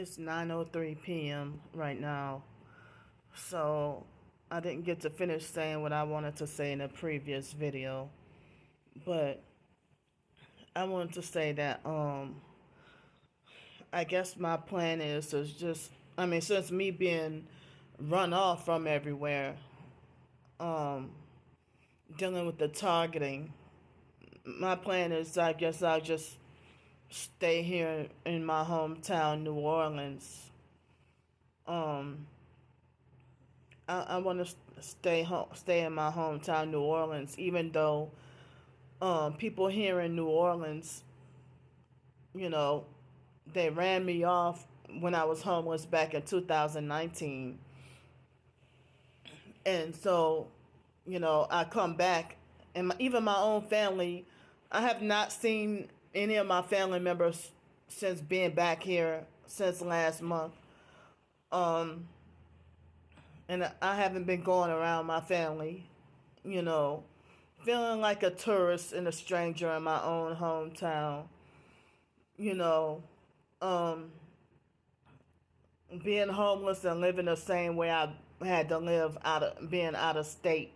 It's 9:03 p.m. right now. So I didn't get to finish saying what I wanted to say in the previous video. But I wanted to say that I guess my plan is to since me being run off from everywhere, dealing with the targeting, my plan is I guess I'll just stay here in my hometown, New Orleans. I want to stay in my hometown, New Orleans, even though people here in New Orleans, they ran me off when I was homeless back in 2019. And so, I come back, and even my own family, I have not seen any of my family members since being back here since last month. And I haven't been going around my family, feeling like a tourist and a stranger in my own hometown, you know, um, being homeless and living the same way I had to live being out of state.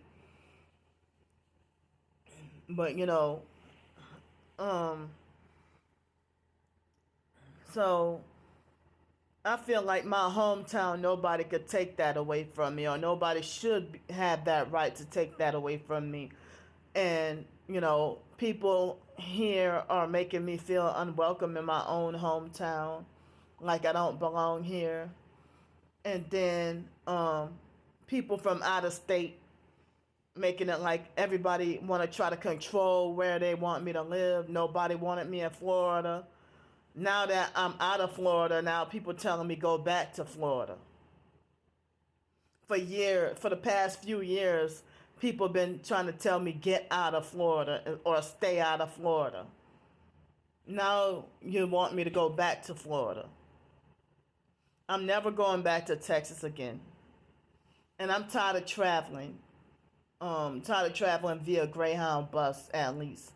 But, so I feel like my hometown, nobody could take that away from me, or nobody should have that right to take that away from me. And, people here are making me feel unwelcome in my own hometown, like I don't belong here. And then people from out of state making it like everybody want to try to control where they want me to live. Nobody wanted me in Florida. Now that I'm out of Florida, now people telling me go back to Florida. For the past few years, people been trying to tell me get out of Florida or stay out of Florida. Now you want me to go back to Florida. I'm never going back to Texas again. And I'm tired of traveling. Tired of traveling via Greyhound bus at least.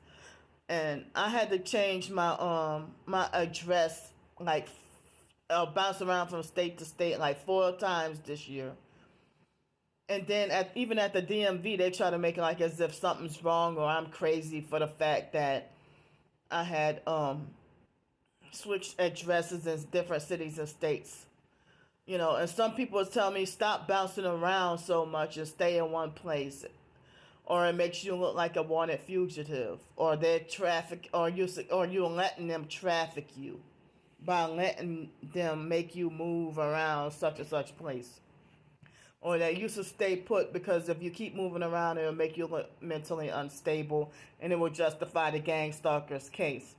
And I had to change my address, like bounce around from state to state like 4 times this year. And then even at the DMV, they try to make it like as if something's wrong or I'm crazy for the fact that I had switched addresses in different cities and states. And some people tell me stop bouncing around so much and stay in one place, or it makes you look like a wanted fugitive, or you're letting them traffic you by letting them make you move around such and such place. Or that you should stay put because if you keep moving around, it'll make you look mentally unstable and it will justify the gang stalker's case.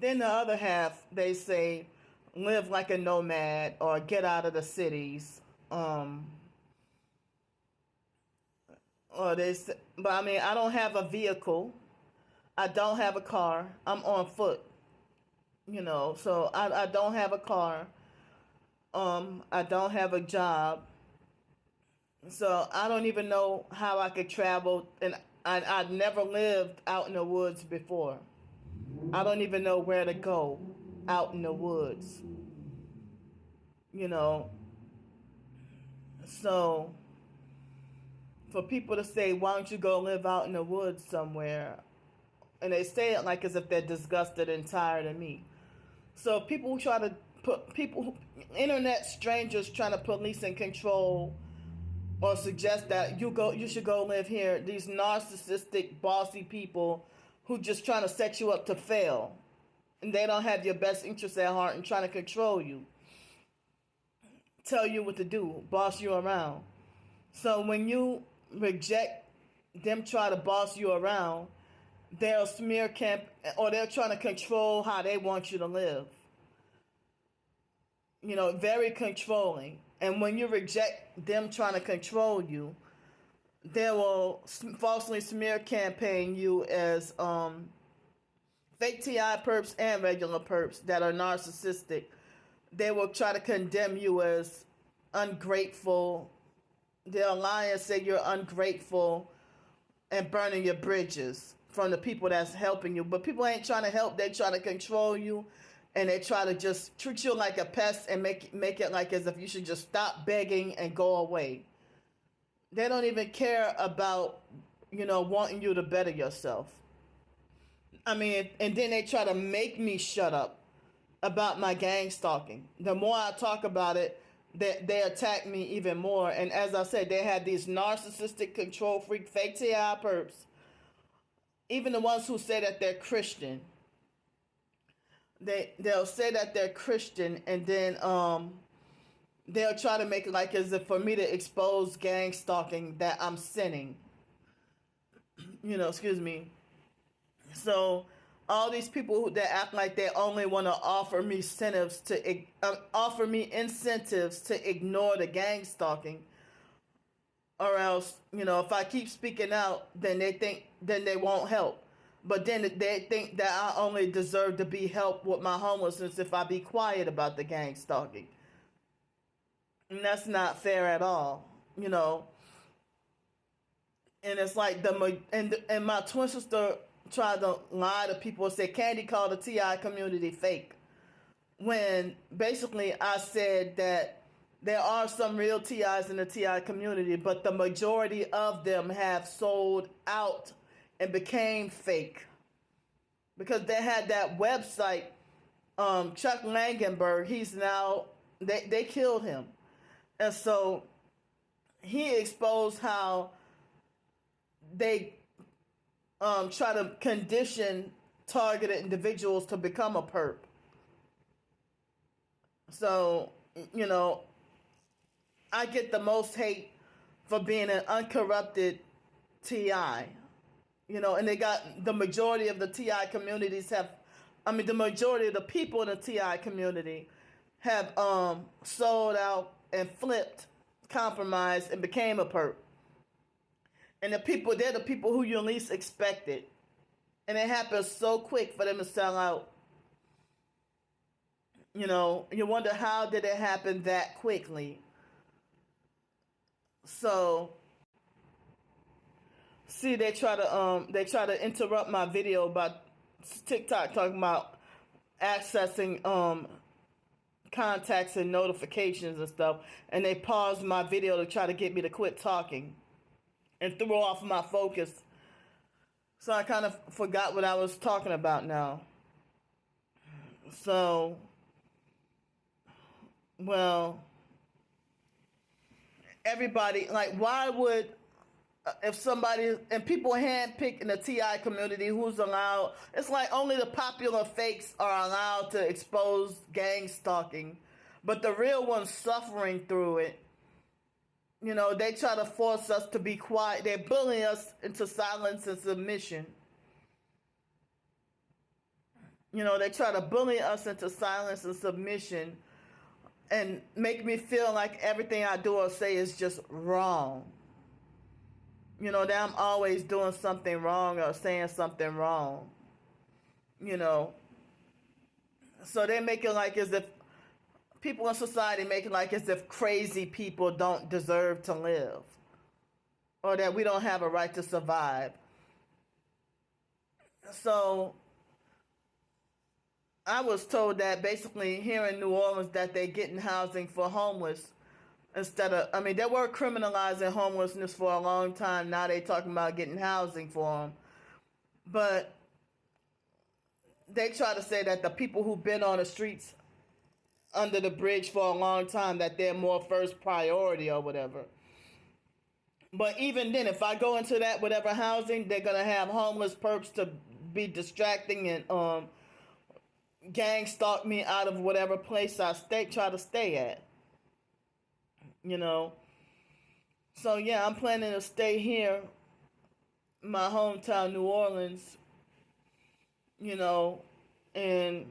Then the other half, they say, live like a nomad or get out of the cities. But I don't have a vehicle. I don't have a car. I'm on foot. So I don't have a car. I don't have a job. So I don't even know how I could travel, and I've never lived out in the woods before. I don't even know where to go out in the woods. So for people to say, why don't you go live out in the woods somewhere? And they say it like as if they're disgusted and tired of me. So people try to internet strangers trying to police and control or suggest that you should go live here. These narcissistic, bossy people who just trying to set you up to fail. And they don't have your best interests at heart and trying to control you. Tell you what to do. Boss you around. So when you reject them try to boss you around, they'll smear camp or they're trying to control how they want you to live. Very controlling. And when you reject them trying to control you, they will falsely smear campaign you as fake TI perps and regular perps that are narcissistic. They will try to condemn you as ungrateful. They'll lie and say you're ungrateful and burning your bridges from the people that's helping you. But people ain't trying to help. They try to control you. and they try to just treat you like a pest and make it like as if you should just stop begging and go away. They don't even care about, wanting you to better yourself. I mean, and then they try to make me shut up about my gang stalking. The more I talk about it, they attack me even more. And as I said, they had these narcissistic, control freak, fake TI perps. Even the ones who say that they're Christian. They'll say that they're Christian, and then they'll try to make it like as if for me to expose gang stalking that I'm sinning. Excuse me. So all these people that act like they only want to offer me incentives to ignore the gang stalking, or else, if I keep speaking out, then they won't help. But then they think that I only deserve to be helped with my homelessness if I be quiet about the gang stalking. And that's not fair at all, And it's like and my twin sister tried to lie to people and say Candy called the TI community fake. When basically I said that there are some real TIs in the TI community, but the majority of them have sold out and became fake. Because they had that website, Chuck Langenberg, he's now, they killed him. And so he exposed how they try to condition targeted individuals to become a perp. So, I get the most hate for being an uncorrupted TI. And they got the majority of the TI communities the majority of the people in the TI community have sold out and flipped, compromised, and became a perp. And they're the people who you least expected. And it happens so quick for them to sell out. You wonder how did it happen that quickly. So, see, they try to interrupt my video about TikTok talking about accessing contacts and notifications and stuff, and they paused my video to try to get me to quit talking and threw off my focus. So I kind of forgot what I was talking about now. So, well, everybody, like, why would, if somebody, and people handpick in the TI community who's allowed, it's like only the popular fakes are allowed to expose gang stalking, but the real ones suffering through it, they try to force us to be quiet. They bully us into silence and submission. They try to bully us into silence and submission and make me feel like everything I do or say is just wrong. That I'm always doing something wrong or saying something wrong. So they make it like as if people in society make it like as if crazy people don't deserve to live, or that we don't have a right to survive. So I was told that basically here in New Orleans that they're getting housing for homeless instead of, they were criminalizing homelessness for a long time. Now they talking about getting housing for them. But they try to say that the people who've been on the streets under the bridge for a long time, that they're more first priority or whatever. But even then, if I go into that whatever housing, they're going to have homeless perps to be distracting and gang stalk me out of whatever place I try to stay at. So yeah, I'm planning to stay here, my hometown, New Orleans, and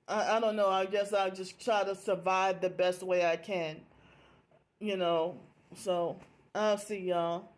I don't know, I guess I'll just try to survive the best way I can, So I'll see y'all.